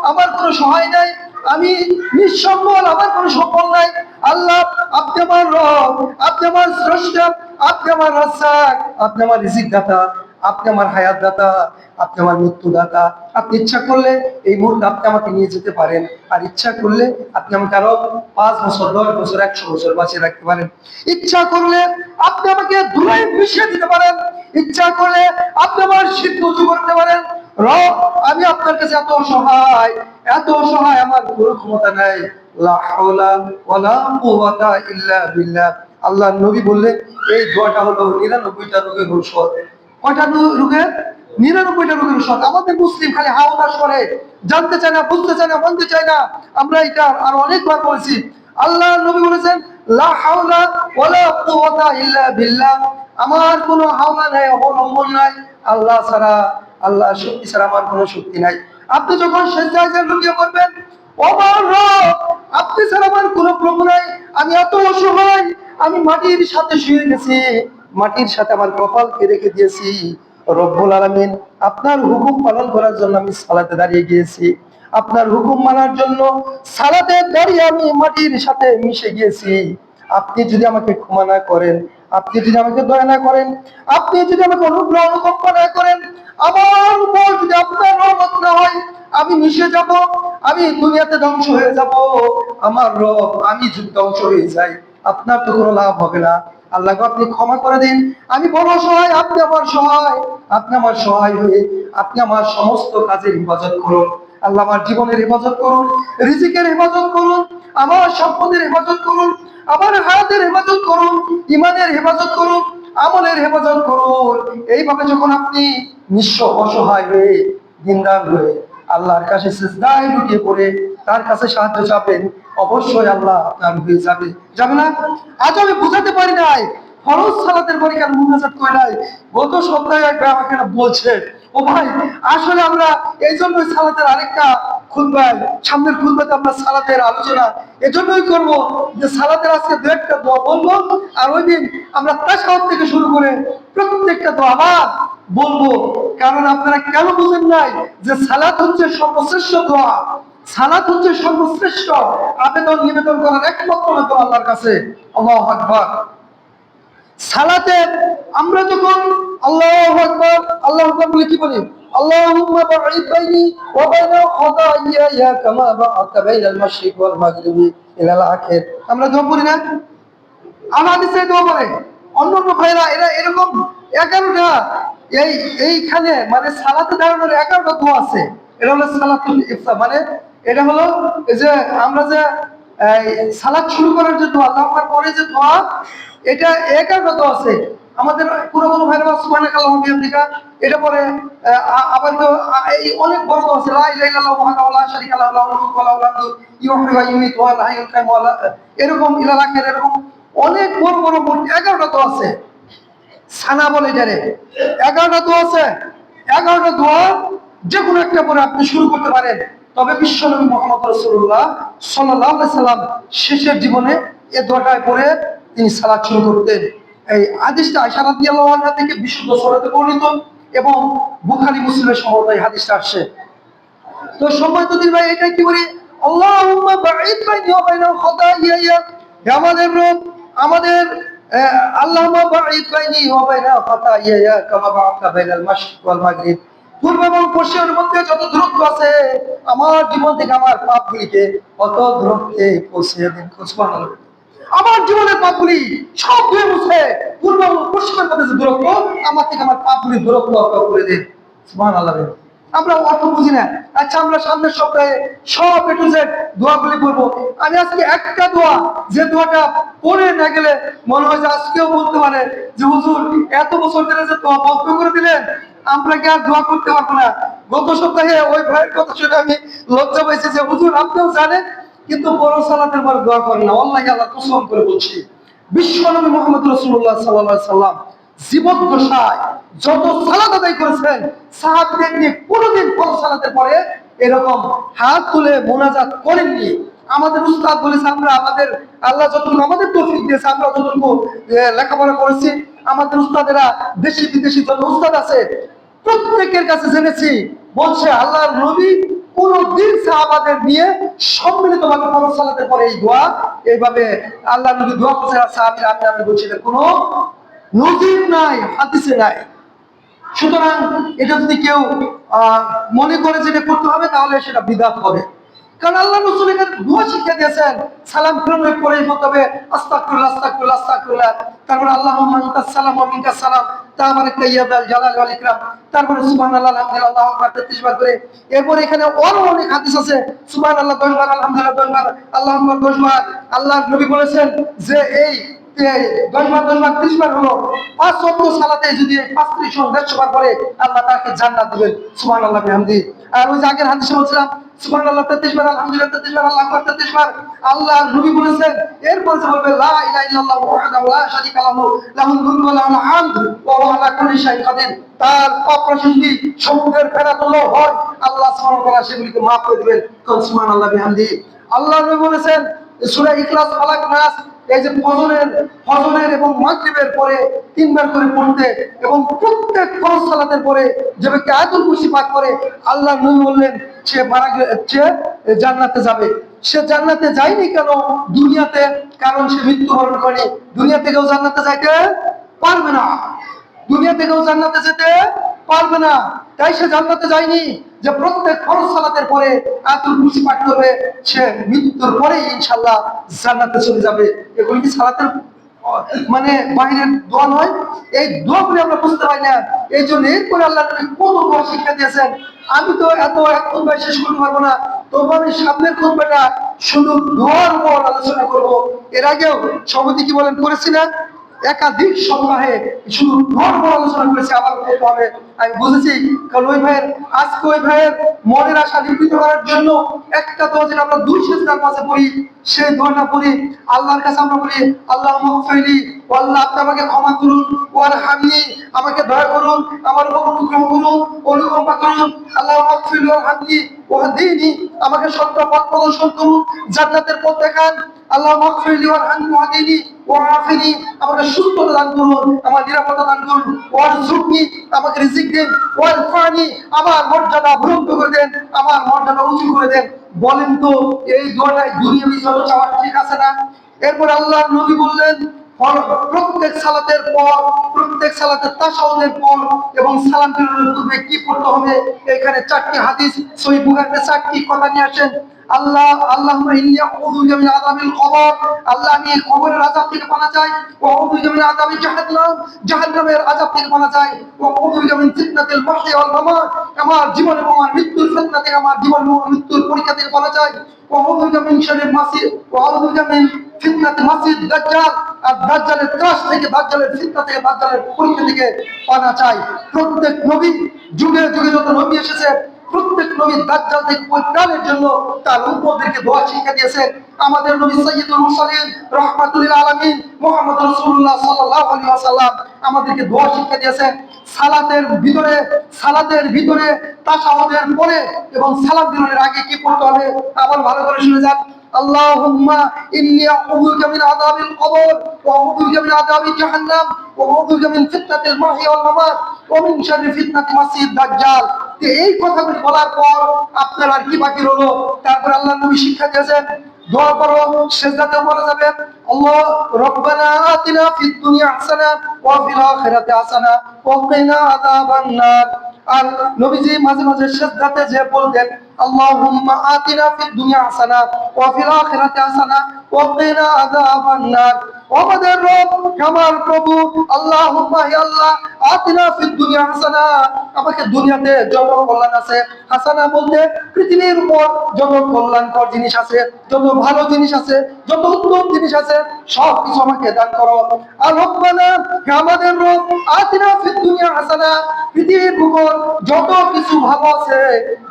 আমার কোনো সহায় নাই, আমি নিঃসম্বল, আমার কোনো সম্বল নাই। আল্লাহ আপনি আমার রব, আপনি আমার স্রষ্টা, আপনি আমার রাজ্জাক, আপনি আমার রিজিক দাতা, আপনি আমার হায়াত দাতা, আপনি আমার মৃত্যু দাতা। আপনি ইচ্ছা করলে এই মুহূর্তে আপনি আমাকে নিয়ে যেতে পারেন, আর ইচ্ছা করলে আপনি আমাকে আরো 5 বছর 10 বছর 100 বছর বাঁচিয়ে রাখতে পারেন। ইচ্ছা করলে আপনি আমাকে ধুলায় মিশিয়ে দিতে পারেন, ইচ্ছা করলে আপনি আমার সিদ্ধ উঁচু করতে পারেন। রব আমি আপনার কাছে এত অসহায়, এত অসহায়, আমার কোনো ক্ষমতা নাই। লা হাওলা ওয়ালা কুওয়াতা ইল্লা বিল্লাহ। আল্লাহর নবী বললেন এই দোয়াটা হলো 99টা রোগের ঔষধ। কয়টা রোগের? 99টা রোগের ঔষধ। আমাদের মুসলিম খালি হাওলা করে, জানতে চায় না, বুঝতে চায় না, মানতে চায় না। আমরা এটা আর অনেকবার বলেছি। আল্লাহর নবী বলেছেন লা হাওলা ওয়ালা কুওয়াতা ইল্লা বিল্লাহ, আমার কোনো হাওলা নাই, অবলম্বন নাই আল্লাহ ছাড়া, আল্লাহ শক্তি ছাড়া আমার কোনো শক্তি নাই। আপনি যখন সেজদায় লুটিয়ে পড়বেন, ও আমার রব আপনি ছাড়া আমার কোনো প্রভু নাই, আমি এত অসহায়, আমি মাটির সাথে শুয়ে গেছি, মাটির সাথে আমার কপালকে রেখে দিয়েছি। রব্বুল আলামিন আপনার হুকুম পালন করার জন্য আমি সালাতে দাঁড়িয়ে গিয়েছি, আপনার হুকুম মানার জন্য সালাতে দাঁড়িয়ে আমি মাটির সাথে মিশে গিয়েছি। আপনি যদি আমাকে ক্ষমা না করেন, আপনি যদি আমাকে দয়া না করেন, আপনি যদি আমাকে অনুগ্রহ অনুকম্প না করেন, আমার উপর যদি আপনার রহমত না হয়, আমি মিশে যাব, আমি দুনিয়াতে ধ্বংস হয়ে যাব। আমার রব আমি যদি ধ্বংস হয়ে যাই, আপনার তো কোনো লাভ হবে না। আল্লাহকে আপনি ক্ষমা করে দিন, আমি বড় সহায়, আপনি আমার সহায়, আপনি আমার সহায় হয়ে আপনি আমার সমস্ত কাজের হেফাজত করুন। আল্লাহ আমার জীবনের হেফাজত করুন, রিজিকের হেফাজত করুন, আমার সম্পদের হেফাজত করুন, আমার হায়াতের হেফাজত করুন, ইমানের হেফাজত করুন, আমলের হেফাজত করুন। এইভাবে যখন আপনি নিঃস্ব অসহায় হয়ে দিনদার হয়ে আল্লাহর কাছে সিজদায় লুটিয়ে পড়ে তার কাছে সাহায্য চাবেন, অবশ্যই আল্লাহ আপনার হয়ে যাবে, যাবে না? আজ আমি বুঝাতে পারি নাই ফরজ সালাতের পরে কেন মুনাজাত করে নাই। গত সপ্তাহে এক ভাই আমাকে বলছে, ও ভাই আসলে আমরা এই জন্যই সালাতের আরেকটা খুতবায়, সামনের খুতবাতে আমরা সালাতের আলোচনা এজন্যই করব যে সালাতের আজকে দু একটা দোয়া বলবো, আর ওই দিন আমরা তাশাহুদ থেকে শুরু করে প্রত্যেকটা দোয়া আবার বলবো। কারণ আপনারা কেন বুঝেন নাই যে সালাত হচ্ছে সর্বশ্রেষ্ঠ দোয়া, সালাত হচ্ছে সর্বশ্রেষ্ঠ আবেদন নিবেদন করার একমাত্র দোয়া আল্লাহর কাছে। আল্লাহু আকবার। সালাতে আমরা যখন আল্লাহু আকবার, আল্লাহু আকবার বলে কি বলি? আল্লাহুম্মা বা'id বাইনি ওয়া বাইনা খাতায়ায়া কামা বা'আতা বাইনাল মাশরিক ওয়াল মাগরিবি ইলাল আখির। আমরা দোয়া পড়ি না? হাদিসে দোয়া পড়ে। অন্যান্য ভাইরা এরা এরকম 11টা এইখানে মানে সালাতে দাঁড়ানোর 11টা দোয়া আছে। এটা হলো সালাতুল ইফতা, মানে এটা হলো এই যে আমরা যে সালাত শুরু করার যে দোয়া, আল্লাহু আকবার পরে যে দোয়া, এটা 11টা দোয়া আছে। আমাদের কোনো ভাইরা সুবহানাল্লাহি ওয়া বিহামদিহি এটা পরে আবার এই অনেক বড় আছে লা ইলাহা ইল্লাল্লাহু ওয়াহদাহু লা শারীকা লাহু লাহুল মুলকু ওয়া লাহুল হামদু ইউহয়ি ওয়া ইউমীতু ওয়া হুয়াল হাইয়ুল কাইয়্যুম এরকম ইলাল আখির এরকম অনেক বড় বড় 11টা তো আছে সানা বলে যারে 11টা দোয়া আছে 11টা দোয়া যে কোনো একটা পরে আপনি শুরু করতে পারেন তবে বিশ্বনবী মুহাম্মদ রাসূলুল্লাহ সাল্লাল্লাহু আলাইহি সাল্লাম শেষের জীবনে এই দোয়াটায় পড়ে তিনি সালাত শুরু করতেন এই হাদিসটা আয়েশা রাদিয়াল্লাহু আনহা থেকে বিশুদ্ধ সনদে বর্ণিত এবং বুখারী মুসলিমের সনদে এই হাদিসটা আসছে তো সম্মানিত দিন ভাই এটা কি বলি আল্লাহুম্মা বাঈদ বাইনি ওয়া বাইনা খাতায়ায়া হে আমাদের রব আমাদের আল্লাহুম্মা বাঈদ বাইনি ওয়া বাইনা খাতায়ায়া কামা বা'আতা বাইনাল মাশরিক ওয়াল মাগরিব পূর্ব এবং পশ্চিমের মধ্যে যত দূরত্ব আছে আমার জীবন থেকে আমার পাপগুলিকে অত দূরত্বে পৌঁছে দিন সুবহানাল্লাহ আমার জীবনের পাপগুলি সব ধুয়ে মুছে পূর্ব এবং পশ্চিমের মধ্যে যে দূরত্ব আমার থেকে আমার পাপগুলি দূরত্ব করে দিন সুবহানাল্লাহ আমরা অর্থ বুঝি না আচ্ছা আমরা সামনের সপ্তাহে সব এ টু জেড দোয়াগুলি করবো আমি আজকে একটা দোয়া যে দোয়াটা পড়ে না গেলে মনে হয় যে আজকেও বলতে পারে যে হুজুর এত বছর ধরে যে দোয়া বন্ধ করে দিলেন আমরা কি আর দোয়া করতে পারবো না গত সপ্তাহে ওই ভাইয়ের কথা শুনে আমি লজ্জা পাইছি যে হুজুর আপনিও জানেন কিন্তু বড় সালাতের পর দোয়া করেন না আল্লাহ আল্লাহ কসম করে বলছি বিশ্বনবী মুহাম্মদ রাসূলুল্লাহ সাল্লাল্লাহু আলাইহি সাল্লাম জীবদ্দশায় যত সালাত আদায় করেছেন সাহাবীদের নিয়ে কোনোদিন কোন সালাতের পরে এরকম হাত তুলে মোনাজাত করেননি আমাদের উস্তাদ বলেছে আমরা আমাদের আল্লাহ যতটুকু আমাদের তৌফিক দিয়েছে আমরা যতটুকু লেখাপড়া করেছি আমাদের উস্তাদেরা দেশি বিদেশি যত উস্তাদ আছে প্রত্যেকের কাছে জেনেছি বলছে আল্লাহর নবী কোনদিন সাহাবাদের নিয়ে সম্মিলিতভাবে ফরজ সালাতের পরে এই দোয়া এইভাবে আল্লাহ নবী দোয়া করেছেন সাহাবীরা আমি বলছি কোনো নজির নাই হাদিসে নাই সুতরাং এটা যদি কেউ মনে করে যে এটা করতে হবে তাহলে সেটা বিদআত হবে কারণ আল্লাহ রাসূল এখানে দোয়া শিক্ষা দিয়েছেন সালাম ফিরানোর পরে বলতে হবে আস্তাগফিরুল্লাহ আস্তাগফিরুল্লাহ আস্তাগফিরুল্লাহ তারপর আল্লাহুম্মা আনতাস সালাম ওয়া মিনকাস সালাম তাবারাকা ইয়া যাল জালাল ওয়াল ইকরাম তারপর সুবহানাল্লাহ আলহামদুলিল্লাহ আল্লাহু আকবার 33 বার করে এরপর এখানে আরো অনেক হাদিস আছে সুবহানাল্লাহ 10 বার আলহামদুলিল্লাহ 10 বার আল্লাহু আকবার 10 বার আল্লাহর নবী বলেছেন যে এই 10 বার 30 বার হলো 5 ওয়াক্ত সালাতে যদি 35 150 বার পরে আল্লাহ তাকে জান্নাত দিবেন সুবহানাল্লাহ বিহামদি আর ওই যে আগের হাদিসে বলছিলাম সুবহানাল্লাহ 33 বার আলহামদুলিল্লাহ 33 বার আল্লাহু আকবার 33 বার আল্লাহ নবী বলেছেন এরপর যে বলবে লা ইলাহা ইল্লাল্লাহু ওয়াহদাহু লা শারীকা লাহু লাহুল মুলকু ওয়া লাহুল হামদু ওয়া হুয়া আলা কুল্লি শাইইন কাদির তার অপ্রশস্তি সমুদ্রের ফেরাতুল্লাহ হয় আল্লাহ সুবহানাহু ওয়া তাআলা সেগুলিকে maaf করে দিবেন সুবহানাল্লাহ বিহামদি আল্লাহ নবী বলেছেন সূরা ইখলাস ফালাক নাস এই যে ফজরের এবং মাগরিবের পরে 3 বার করে পড়তে এবং প্রত্যেক ফরজ সালাতের পরে যে ব্যক্তি আয়াতুল কুরসি পাঠ করে আল্লাহ নবী বললেন সে জান্নাতে যাবে সে জান্নাতে যায়নি কেন দুনিয়াতে কারণ সে মৃত্যুবরণ করেনি দুনিয়া থেকেও জান্নাতে যাইতে পারবে না দুনিয়া থেকেও জান্নাতে যেতে পারবে না তাই সে জান্নাতে যায়নি যে প্রত্যেক ফরজ সালাতের পরে আয়াতুল কুরসি পাঠ করবে সে মৃত্যুর পরেই ইনশাআল্লাহ জান্নাতে চলে যাবে এগুলি কি সালাতের মানে বাইরের দোয়া নয় এই দোয়াগুলি আমরা বুঝতে পারি না এই জন্য এরপরে আল্লাহ কত দোয়া শিক্ষা দিয়েছেন আমি তো এত এখন ভাই শেষ করতে পারবো না তবু আমি সামনের খুতবাটা শুধু দোয়ার উপর আলোচনা করবো এর আগেও সভাপতি কি বলেন করেছি না একাধিক সপ্তাহে শুধু ধর্ম আলোচনা করেছে আবার করতে হবে আমি বুঝেছি কারণ ওই ভাইয়ের আজকে ওই ভাইয়ের মনের আশা নিবৃত্ত করার জন্য একটা দোয়া যেটা আমরা 2 সেজদার মাঝে পড়ি সেই দোয়াটা পড়ি আল্লাহর কাছে আমরা বলি আল্লাহুম্মা গফিরলি ও আল্লাহ আপনি আমাকে ক্ষমা করুন ওয়ারহামনি আমাকে দয়া করুন আমার উপর অনুগ্রহ করুন অনুকম্পা করুন আল্লাহুম্মা গফিরলি ওয়ারহামনি ওয়াহদিনি আমাকে সত্য পথ প্রদর্শন করুন জান্নাতের পথ দেখান আল্লাহুম্মা গফিরলি ওয়ারহামনি ওয়াহদিনি ওয়াআফিনি আমাকে সুস্থতা দান করুন আমার নিরাপত্তা দান করুন ওয়ারযুকনি আমাকে রিজিক দিন ওয়ারফানি আমার মর্যাদা বুলন্দ করে দেন আমার মর্যাদা উঁচু করে দেন বলেন তো এই দোয়াটাই দুনিয়াবি যত চাওয়া ঠিক আছে না এরপর আল্লাহর নবী বললেন প্রত্যেক সালাতের পর প্রত্যেক সালাতের তাশাহুদের পর এবং সালাম ফেরানোর পূর্বে কি পড়তে হবে এখানে 4টি হাদিস সহিহ বুখারীতে 4টি কথা নিয়ে আসেন আল্লাহুম্মা ইন্নী আউযু বিকা মিন আযাবিল কবর আল্লাহ আমি কবরের আযাব থেকে পানা চাই ওয়া আউযু বিকা মিন আযাবি জাহান্নামের আযাব থেকে পানা চাই ওয়া আউযু বিকা মিন ফিতনাতিল মাহইয়া ওয়াল মামাত আমার জীবন এবং আমার মৃত্যুর ফিতনা থেকে আমার জীবন এবং মৃত্যুর পরীক্ষা থেকে পানা চাই ওয়া আউযু বিকা মিন শাররিল মাসিহ ওয়া আউযু বিকা মিন ফিতনাতিল মাসিহ দাজ্জাল আর দাজ্জালের ত্রাস থেকে, দাজ্জালের ফিতনা থেকে, দাজ্জালের পরীক্ষা থেকে পানা চাই। প্রত্যেক নবী, যুগে যুগে যত নবী এসেছে, প্রত্যেক নবী দাজ্জাল থেকে পরিত্রাণের জন্য তার উম্মতদেরকে দোয়া শিক্ষা দিয়েছেন। আমাদের নবী সাইয়্যিদুল মুরসালিন রাহমাতুল লিল আলামিন মুহাম্মদ রাসূলুল্লাহ সাল্লাল্লাহু আলাইহি ওয়াসাল্লাম আমাদেরকে দোয়া শিক্ষা দিয়েছেন। সালাতের ভিতরে তাশাহুদের পরে এবং সালাত গ্রহণের আগে কি পড়তে হবে আবার ভালো করে শুনে যান। আল্লাহুম্মা ইন্নী আউযুবিকা মিন আযাবিল কবর ওয়া আউযুবিকা মিন আযাবি জাহান্নাম ওয়া আউযুবিকা মিন ফিতনাতিল মাহইয়া ওয়াল মামাত ওয়া মিন শাররি ফিতনাতি মাসিহিদ দাজ্জাল। এই কথাগুলি বলার পর আপনার আর কি বাকি রইল? তারপর আল্লাহর নবী শিক্ষা দিয়েছেন, দোয়া করো, সিজদাতে পড়ে যাবেন, আল্লাহ রব্বানা আতিনা ফিদ দুনিয়া হাসানা ওয়া ফিল আখিরাতি হাসানা ওয়া কিনা আযাবান নার। আর নবীজি মাঝে মাঝে সিজদাতে যে বলতেন, আল্লাহুম্মা আতিনা ফিদ দুনিয়া হাসানা ওয়া ফিল আখিরাতি হাসানা ওয়া কিনা আযাবান নার। আমাদের রব, আমার প্রভু, আল্লাহুম্মা, হে আল্লাহ, আতিনা ফিদ দুনিয়া হাসানা, আমাকে দুনিয়াতে যত কল্যাণ আছে, হাসানা বলতে পৃথিবীর উপর যত কল্যাণকর জিনিস আছে, যত ভালো জিনিস আছে, যত উত্তম জিনিস আছে, সব কিছু আমাকে দান করো। আর রব্বানা, হে আমাদের রব, আতিনা ফিদ দুনিয়া হাসানা, পৃথিবীর উপর যত কিছু ভালো আছে,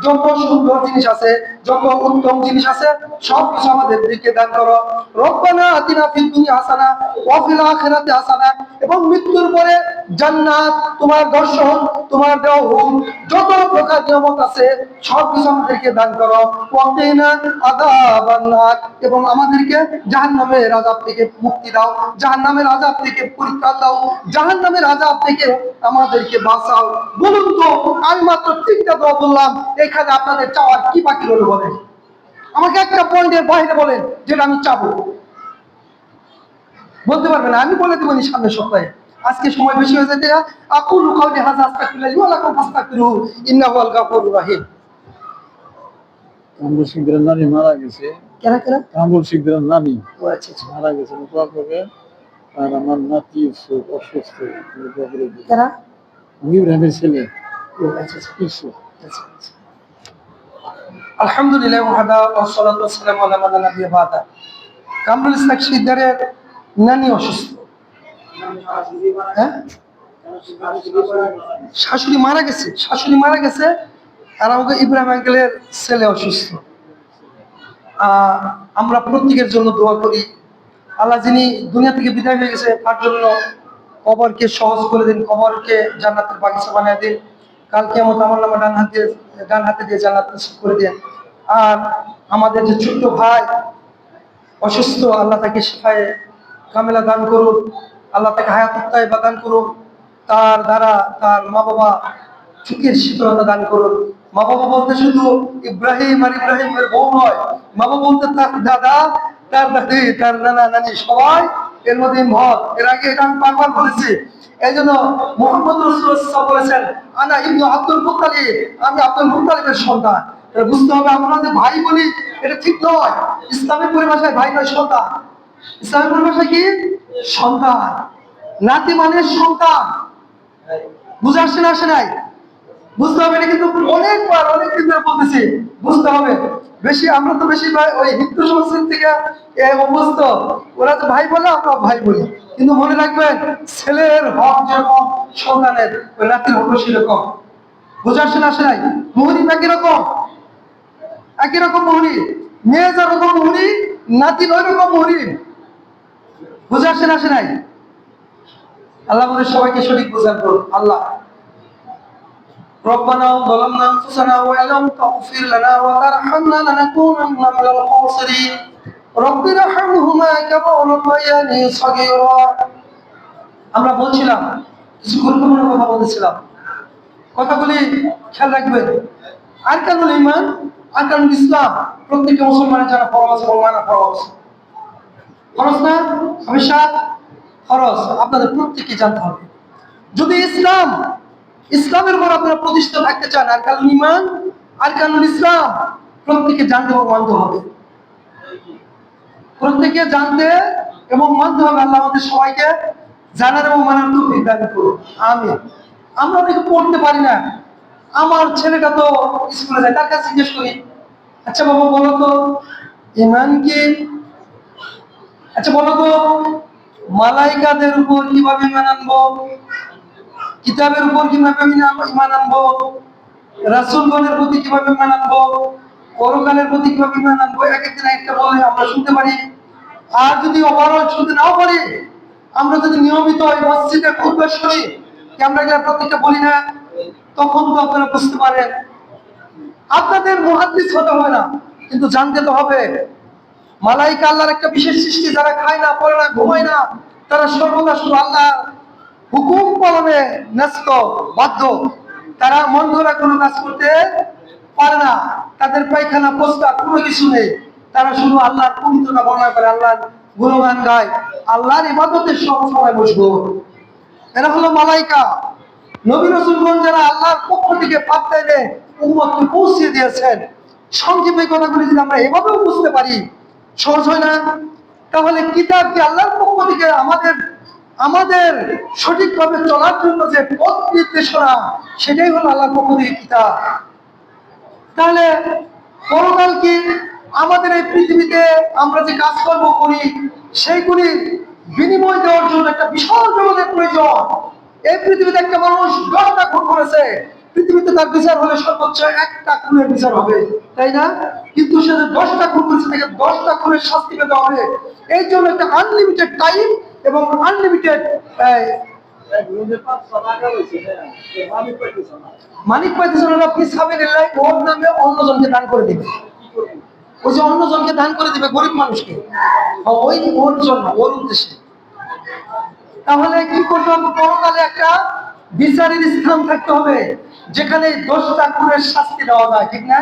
যত সুন্দর জিনিস আছে, যত উত্তম জিনিস আছে, সব কিছু আমাদের দিকে দান করো। রব্বানা আতিনা ফিদ দুনিয়া হাসানা ওয়া ফিল আখিরাতি হাসানা, এবং মৃত্যুর পরে জান্নাত, তোমার দর্শন, তোমার দেওয়া হুকুম, যত প্রকার নিয়ামত আছে, সব কিছু আমাদেরকে দান করো। ওয়া কিনা আযাবান নার, এবং আমাদেরকে জাহান্নামের আযাব থেকে মুক্তি দাও, জাহান্নামের আযাব থেকে পরিত্রাণ দাও, জাহান্নামের আযাব থেকে আমাদেরকে বাঁচাও। বলুন তো, আমি মাত্র 3টা দোয়া বললাম, এখানে আপনাদের চাওয়ার কি বাকি রইল বলেন? আমাকে একটা পয়েন্টের বাইরে বলেন যেটা আমি চাবো। বলতে পারবেন না, আমি বলে দেবো সামনের সপ্তাহে। আজকে সময় বেশি হয়ে যেতে, আকুলু কাউলি হাযা আস্তাগফিরুল্লাহ ওয়া লাকুম ফাস্তাগফিরুহু ইন্নাহু আল গাফুরুর রহিম। কামরুল শিকদারের নানি মারা গেছে। কেনা কেনা কামরুল শিকদারের নানি ও আচ্ছা আচ্ছা, মারা গেছে দোয়া করবে। আর আমার নাতি অসুস্থ, দোয়া করে দিবে। কেনা ইব্রাহিমের ছেলে ও আচ্ছা আচ্ছা ইউসুফ। আচ্ছা আচ্ছা। আলহামদুলিল্লাহ ওয়াহদা ওয়াসসালাতু ওয়াসসালামু আলা মান লা নাবিয়্যা বা'দা। কামরুল ইসলাম শিকদারের নানি অসুস্থ। হ্যাঁ, শাশুড়ি মারা গেছে, শাশুড়ি মারা গেছে, আর আমাকে ইব্রাহিম আঙ্কেলের ছেলে অসুস্থ। আমরা প্রত্যেকের জন্য দোয়া করি, আল্লাহ যিনি দুনিয়া থেকে বিদায় হয়ে গেছে তার জন্য কবরকে সহজ করে দিন, কবরকে জান্নাতের বাগিচা বানিয়ে দিন। কাল কিয়ামত আমার নামে ডান হাতে দিয়ে জান্নাত নসিব করে দিন। আর আমাদের যে ছোট্ট ভাই অসুস্থ, আল্লাহ তাকে শিফায়ে কামেলা দান করুন, আল্লাহ তাকে হায়াতুত তাইয়্যিবা দান করুন, তার দ্বারা তার মা বাবা সুখের শীতলতা দান করুন। মা বাবা বলতে শুধু ইব্রাহিম আর ইব্রাহিমের বউ নয়, মা বাবা বলতে তার দাদা, তার দাদি, তার নানা নানি, সবাই এর মধ্যে ইনভলভ। এর আগে এটা আমি বারবার বলেছি। এই জন্য মুহাম্মদ রাসূলুল্লাহ বলেছেন, আনা ইবনু আব্দুল মুত্তালিব, আমি আব্দুল মুত্তালিবের সন্তান। এটা বুঝতে হবে, আমরা যে ভাই বলি এটা ঠিক নয়। ইসলামের পরিভাষায় ভাই নয়, সন্তান। ইসলামের পরিভাষায় কি? সন্তান। নাতি মানে সন্তান। বুঝে আসছে না, আসে নাই? বুঝতে হবে, এটা কিন্তু অনেকবার অনেকদিন ধরে বলতেছি, বুঝতে হবে বেশি। আমরা তো বেশি ওই হিন্দু সংস্কৃতি থেকে অভ্যস্ত, ওরা তো ভাই বলে, আমরা ভাই বলি। কিন্তু মনে রাখবেন, ছেলের হক যেরকম সন্তানের, ওই নাতির হক সেরকম। বুঝে আসছে না, আসে নাই? মুহরিম একই রকম, একই রকম মুহরি। মেয়ে যেরকম মুহরি, নাতি ওই রকম মুহরিম। বুঝে আসছে না, আসে নাই? আল্লাহ আমাদের সবাইকে সঠিক বোঝান করুন। আল্লাহ ربنا ظلمنا أنفسنا وإن لم تغفر لنا وترحمنا لنكونن من الخاسرين رب ارحمهما كما ربياني صغيرا। আমরা বলছিলাম, কিছু গুরুত্বপূর্ণ কথা বলতেছিলাম, কথাগুলি খেয়াল রাখবেন। আরকানুল ঈমান, আরকানুল ইসলাম প্রত্যেকটা মুসলমানের জানা ফরজ এবং মানা ফরজ। ফরজ না? হমেশা ফরজ, আপনাদের প্রত্যেককে জানতে হবে। যদি ইসলামের উপর আপনারা প্রতিষ্ঠা থাকতে চান, আরকানুল ঈমান, আরকানুল ইসলাম প্রত্যেকে জানতে এবং মানতে হবে। প্রত্যেকে জানতে এবং মানতে হবে। আল্লাহ আমাদের সবাইকে জানার এবং মানার তৌফিক দান করুন, আমিন। আমরা অনেকে পড়তে পারি না। আমার ছেলেটা তো স্কুলে যায়, তার কাছে জিজ্ঞেস করি, আচ্ছা বাবা বলো তো ঈমান কি? আচ্ছা বলো তো মালাইকাদের উপর কিভাবে ঈমান আনবো, কিতাবের উপর কিভাবে ঈমান আনবো, রাসূলগণের প্রতি কিভাবে ঈমান আনবো, পরকালের প্রতি কিভাবে ঈমান আনবো, এক একদিন একটা বলে আমরা শুনতে পারি। আর যদি ওভারঅল শুনতে নাও পারি, আমরা যদি নিয়মিত এই মসজিদে খুতবা শুনি, কি আমরা এগুলা প্রত্যেকটা বলি না, তখন তো আপনারা বুঝতে পারেন। আপনাদের মুহাদ্দিস হতে হবে না, কিন্তু জানতে তো হবে মালাইকা আল্লাহর একটা বিশেষ সৃষ্টি, যারা খায় না, পড়ে না, ঘুমায় না, তারা সর্বদা শুধু আল্লাহ হুকুম পালনে ন্যস্ত, বাধ্য। তারা মন গড়া কোনো কাজ করতে পারে না, তাদের পায়খানা প্রস্তাব কোনো কিছু নেই। তারা শুধু আল্লাহর পবিত্রতা বর্ণনা করে, আল্লাহর গুণগান গায়, আল্লাহর ইবাদতে সব সময় বসবো। এরা হলো মালাইকা। নবী রাসূলগণ যারা আল্লাহর পক্ষ থেকে পাঠাইলে উম্মতকে পৌঁছে দিয়েছেন। সংক্ষেপে কথাগুলি যদি আমরা এভাবেও বুঝতে পারি, সহজ হয় না? তাহলে কিতাব কি আল্লাহর পক্ষ থেকে আমাদের আমাদের সঠিকভাবে চলার জন্য যে পথ নির্দেশনা, সেটাই হলো আল্লাহর পক্ষ থেকে কিতাব। তাহলে পরকাল কি? আমাদের এই পৃথিবীতে আমরা যে কাজকর্ম করি সেইগুলি বিনিময় দেওয়ার জন্য একটা বিশাল জগতের প্রয়োজন। এই পৃথিবীতে একটা মানুষ 10টা খুন করেছে, পৃথিবীতে তার বিচার হলে সর্বোচ্চ একটা খুনের বিচার হবে, তাই না? কিন্তু সে যে 10টা খুন করেছে, তাকে 10টা খুনের শাস্তি পেতে হবে। এই জন্য একটা আনলিমিটেড টাইম এবং আনলিমিটেড মানিক পাইতেছেন না, আপনি সাবিলিল্লাহ ওর নামে অন্যজনকে দান করে দিবে। ওই যে অন্যজনকে দান করে দিবে গরিব মানুষকে, ওই ওর জন্য, ওর উদ্দেশ্যে। তাহলে কি করতে হবে? পরকালে একটা বিচারের স্থান থাকতে হবে, যেখানে 10টা খুনের শাস্তি দেওয়া যায়, ঠিক না?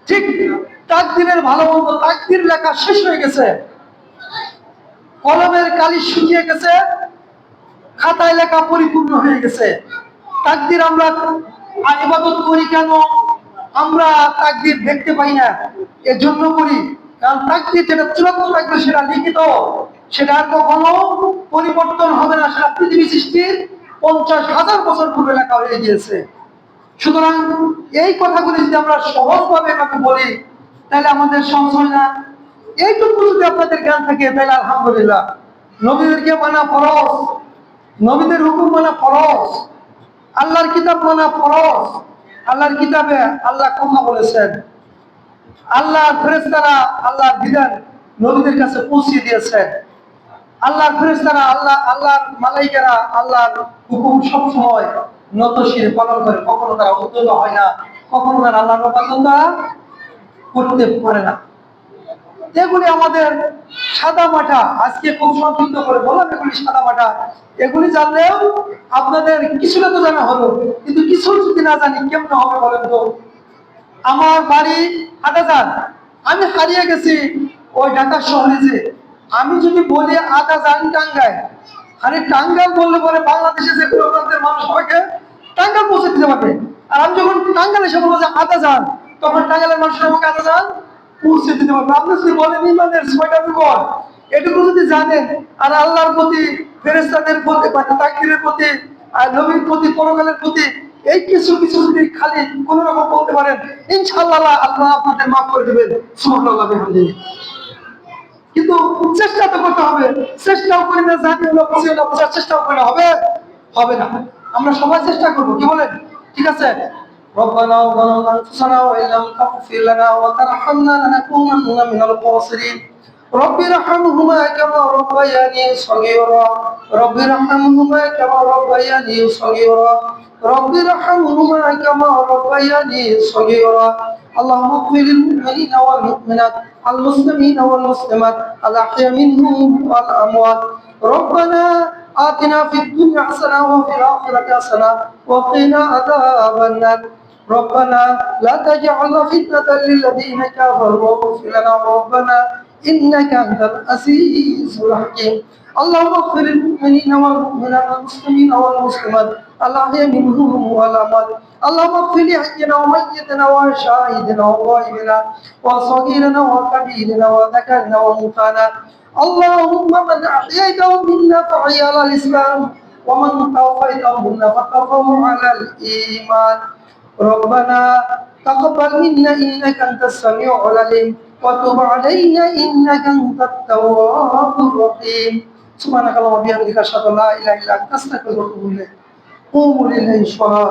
ঠিক তাকদীরের ভালো মন্দ, তাকদীর লেখা শেষ হয়ে গেছে, কলমের কালি শুকিয়ে গেছে, খাতায় লেখা পরিপূর্ণ হয়ে গেছে। তাকদীর আমরা ইবাদত করি কেন? আমরা তাকদীর দেখতে পাই না, এজন্য করি কারণ তাকদীর যেটা চূড়ান্ত থাকবে সেটা লিখিত, সেটা আর কখনো পরিবর্তন হবে না। সেটা পৃথিবী সৃষ্টির 50,000 বছর পূর্বে লেখা হয়ে গিয়েছে। সুতরাং এই কথাগুলি যদি আমরা সহজভাবে এভাবে বলি, তাহলে আমাদের সহজ হয় না। এইটুকু যদি আপনাদের জ্ঞান থাকে, তাহলে আলহামদুলিল্লাহ। নবীদেরকে মানা ফরজ, নবীদের হুকুম মানা ফরজ, আল্লাহর কিতাব মানা ফরজ। আল্লাহর কিতাবে আল্লাহ কথা বলেছেন, আল্লাহর ফেরেশতারা আল্লাহর বিধান নবীদের কাছে পৌঁছে দিয়েছেন। আল্লাহর ফেরেশতারা আল্লাহর মালাইকারা আল্লাহর হুকুম সব সময় নতশির পালন করে, কখনো তারা উদ্যোগ হয় না, কখনো তারা আল্লাহর অবাধ্যতা করতে পারে না। এগুলি আমাদের সাদা মাটা, আজকে খুব সংক্ষিপ্ত করে বললাম, এগুলি সাদা মাটা। এগুলি জানলেও আপনাদের কিছুটা তো জানা হলো, কিন্তু কিছু যদি না জানি কেমন হবে বলেন তো? আমার বাড়ি আদাজান, আমি হারিয়ে গেছি ওই ঢাকা শহরে। যে আমি যদি বলি আদাজান টাঙ্গাইল, আরে টাঙ্গাইল বললে পরে বাংলাদেশে যে কোনো প্রান্তের মানুষ সবাইকে টাঙ্গাইল পৌঁছে দিতে পারবে। আর আমি যখন টাঙ্গাইল এসে বলবো যে আদাজান, তখন টাঙ্গাইলের মানুষ আমাকে আদাজান পৌঁছে দিতে পারবে। আপনি যদি বলেন ইমানের 6টা বিকল, এটুকু যদি জানেন, আর আল্লাহর প্রতি, ফেরেশতাদের প্রতি, তাকদীরের প্রতি, আর নবীর প্রতি, পরকালের প্রতি, এই কিছু কিছু যদি খালি কোন রকম বলতে পারেন, ইনশাআল্লাহ আল্লাহ আপনাদের মাফ করে দেবেন। সুবহানাল্লাহ বিহামদিহি। কিন্তু চেষ্টা তো করতে হবে, চেষ্টাও করি না, জানি না, বুঝি না, বোঝার চেষ্টাও করি না, হবে হবে না। আমরা সবাই চেষ্টা করবো, কি বলেন? ঠিক আছে। ربنا ظلمنا انفسنا وان لم تغفر لنا وترحمنا لنكونن من الخاسرين رب ارحمهما كما ربياني صغيرا رب ارحمهما كما ربياني صغيرا رب ارحمهما كما ربياني صغيرا اللهم اغفر للمؤمنين والمؤمنات المسلمين والمسلمات الأحياء منهم والأموات ربنا آتنا في الدنيا حسنة وفي الآخرة حسنة وقنا عذاب النار ربنا لا تجعلنا فتنة للذين كفروا واغفر لنا ربنا إنك أنت العزيز الحكيم اللهم اغفر للمؤمنين والمؤمنات والمسلمين والمسلمات الأحياء منهم والأموات اللهم اغفر لحينا وميتنا وشاهدنا وغائبنا وصغيرنا وكبيرنا وذكرنا وانثانا اللهم من أحييته منا فأحيا على الإسلام ومن توفيته منا فتوفه على الإيمان ربنا تقبل منا إنك أنت السميع العليم وتب علينا إنك أنت التواب الرحيم سبحانك اللهم وبحمدك أشهد أن لا إله إلا أنت أستغفرك وأتوب إليك قوموا لله شهداء